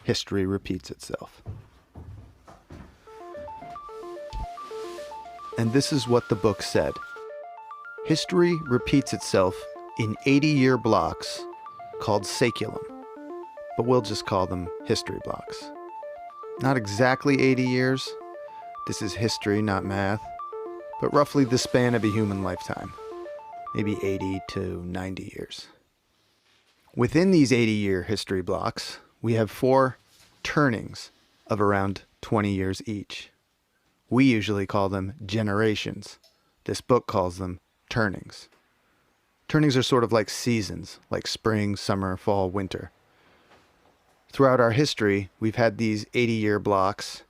history repeats itself. And this is what the book said. History repeats itself in 80-year blocks called saeculum, but we'll just call them history blocks. Not exactly 80 years. This is history, not math, but roughly the span of a human lifetime, maybe 80 to 90 years. Within these 80-year history blocks, we have 4 turnings of around 20 years each. We usually call them generations. This book calls them turnings. Turnings are sort of like seasons, like spring, summer, fall, winter. Throughout our history, we've had these 80-year blocks,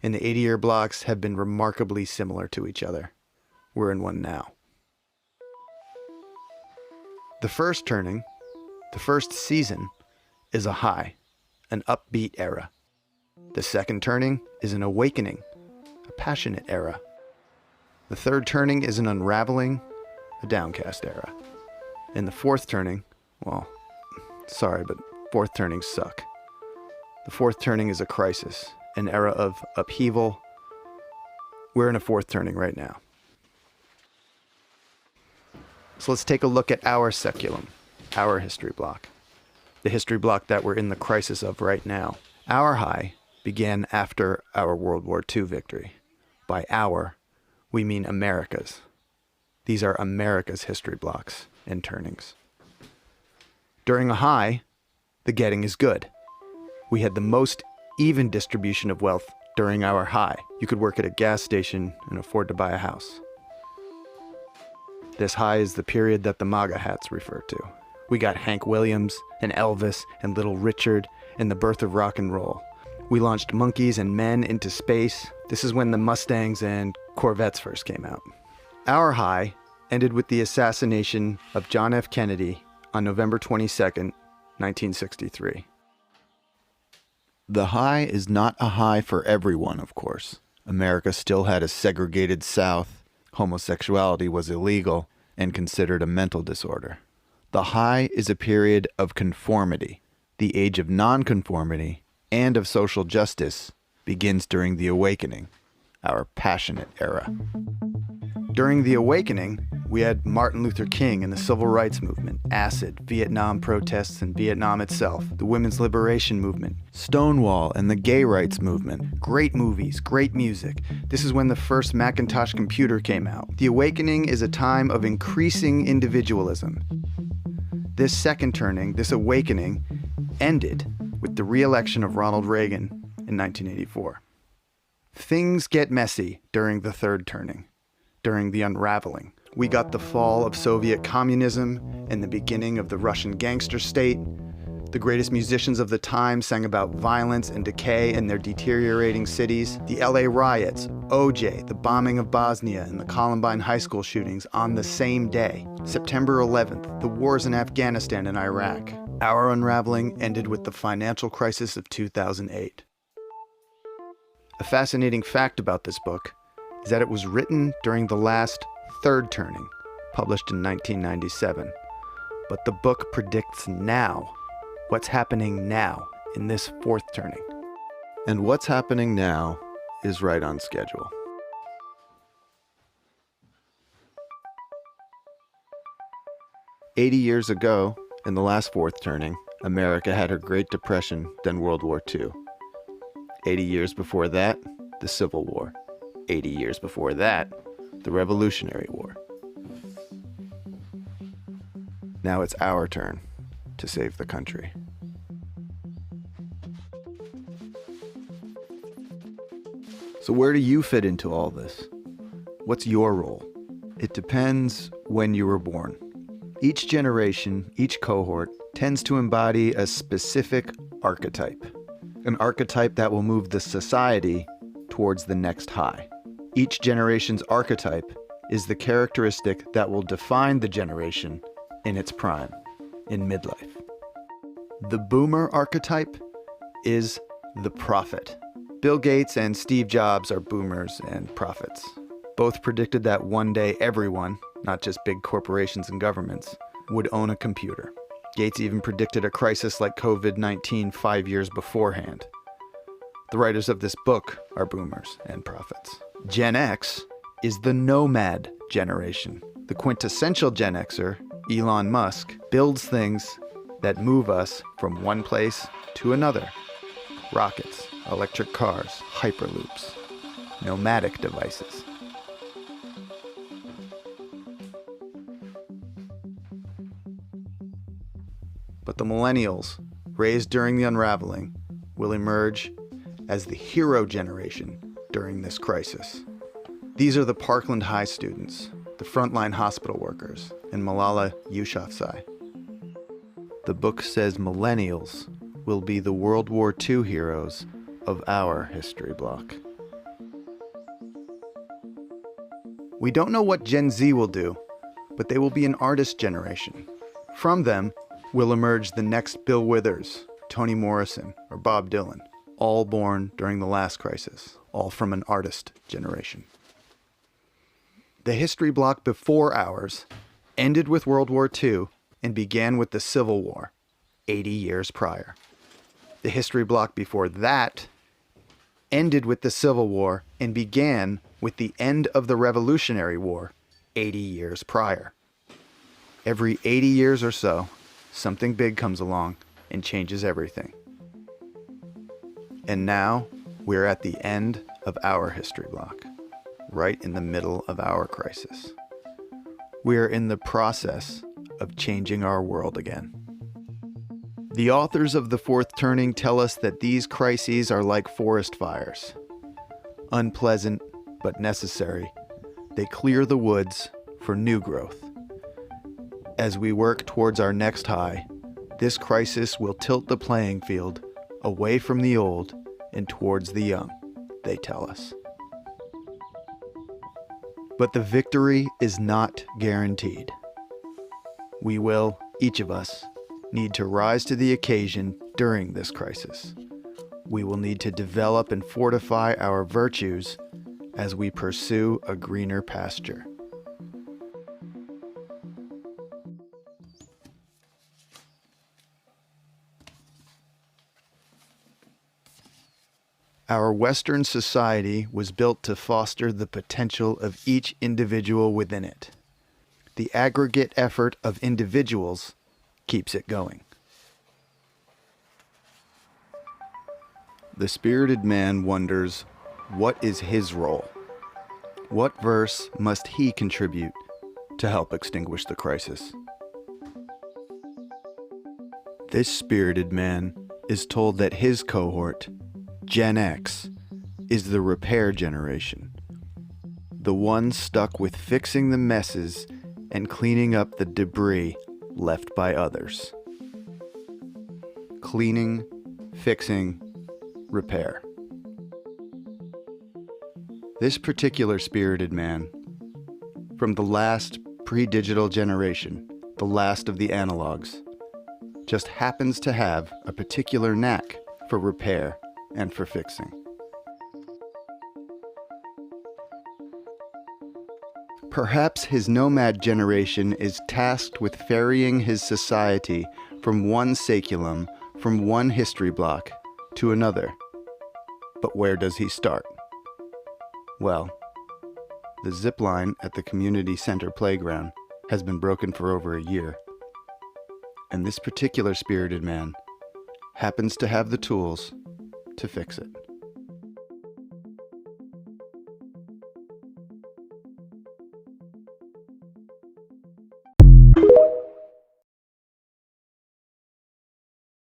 and the 80-year blocks have been remarkably similar to each other. We're in one now. The first turning, the first season, is a high, an upbeat era. The second turning is an awakening, a passionate era. The third turning is an unraveling, a downcast era. And the fourth turning, well, sorry, but fourth turnings suck. The fourth turning is a crisis, an era of upheaval. We're in a fourth turning right now. So let's take a look at our saeculum, our history block. The history block that we're in the crisis of right now. Our high began after our World War II victory. By our, we mean America's. These are America's history blocks and turnings. During a high, the getting is good. We had the most even distribution of wealth during our high. You could work at a gas station and afford to buy a house. This high is the period that the MAGA hats refer to. We got Hank Williams and Elvis and Little Richard and the birth of rock and roll. We launched monkeys and men into space. This is when the Mustangs and Corvettes first came out. Our high ended with the assassination of John F. Kennedy on November 22nd, 1963. The high is not a high for everyone, of course. America still had a segregated South. Homosexuality was illegal and considered a mental disorder. The high is a period of conformity. The age of nonconformity and of social justice begins during the Awakening, our passionate era. During the Awakening, we had Martin Luther King and the Civil Rights Movement, acid, Vietnam protests and Vietnam itself, the women's liberation movement, Stonewall and the gay rights movement, great movies, great music. This is when the first Macintosh computer came out. The Awakening is a time of increasing individualism. This second turning, this awakening, ended with the re-election of Ronald Reagan in 1984. Things get messy during the third turning, during the unraveling. We got the fall of Soviet communism and the beginning of the Russian gangster state. The greatest musicians of the time sang about violence and decay in their deteriorating cities. The LA riots, OJ, the bombing of Bosnia, and the Columbine high school shootings on the same day. September 11th, the wars in Afghanistan and Iraq. Our unraveling ended with the financial crisis of 2008. A fascinating fact about this book is that it was written during the last third turning, published in 1997. But the book predicts now, what's happening now in this fourth turning. And what's happening now is right on schedule. "80 years ago, in the last fourth turning, America had her Great Depression, then World War II. 80 years before that, the Civil War. 80 years before that, the Revolutionary War. Now it's our turn to save the country." So where do you fit into all this? What's your role? It depends when you were born. Each generation, each cohort, tends to embody a specific archetype. An archetype that will move the society towards the next high. Each generation's archetype is the characteristic that will define the generation in its prime, in midlife. The boomer archetype is the prophet. Bill Gates and Steve Jobs are boomers and prophets. Both predicted that one day everyone, not just big corporations and governments, would own a computer. Gates even predicted a crisis like COVID-19 5 years beforehand. The writers of this book are boomers and prophets. Gen X is the nomad generation. The quintessential Gen Xer, Elon Musk, builds things that move us from one place to another. Rockets, electric cars, hyperloops, nomadic devices. But the millennials, raised during the unraveling, will emerge as the hero generation during this crisis. These are the Parkland High students, the frontline hospital workers, and Malala Yousafzai. The book says millennials will be the World War II heroes of our history block. We don't know what Gen Z will do, but they will be an artist generation. From them will emerge the next Bill Withers, Toni Morrison, or Bob Dylan, all born during the last crisis, all from an artist generation. The history block before ours ended with World War II and began with the Civil War, 80 years prior. The history block before that ended with the Civil War and began with the end of the Revolutionary War, 80 years prior. Every 80 years or so, something big comes along and changes everything. And now, we're at the end of our history block, right in the middle of our crisis. We're in the process of changing our world again. The authors of The Fourth Turning tell us that these crises are like forest fires. Unpleasant, but necessary, they clear the woods for new growth. As we work towards our next high, this crisis will tilt the playing field away from the old and towards the young, they tell us. But the victory is not guaranteed. We will, each of us, need to rise to the occasion during this crisis. We will need to develop and fortify our virtues as we pursue a greener pasture. Our Western society was built to foster the potential of each individual within it. The aggregate effort of individuals keeps it going. The spirited man wonders, what is his role? What verse must he contribute to help extinguish the crisis? This spirited man is told that his cohort, Gen X, is the repair generation, the one stuck with fixing the messes and cleaning up the debris left by others. Cleaning, fixing, repair. This particular spirited man, from the last pre-digital generation, the last of the analogs, just happens to have a particular knack for repair and for fixing. Perhaps his nomad generation is tasked with ferrying his society from one saculum, from one history block, to another. But where does he start? Well, the zip line at the community center playground has been broken for over a year. And this particular spirited man happens to have the tools to fix it.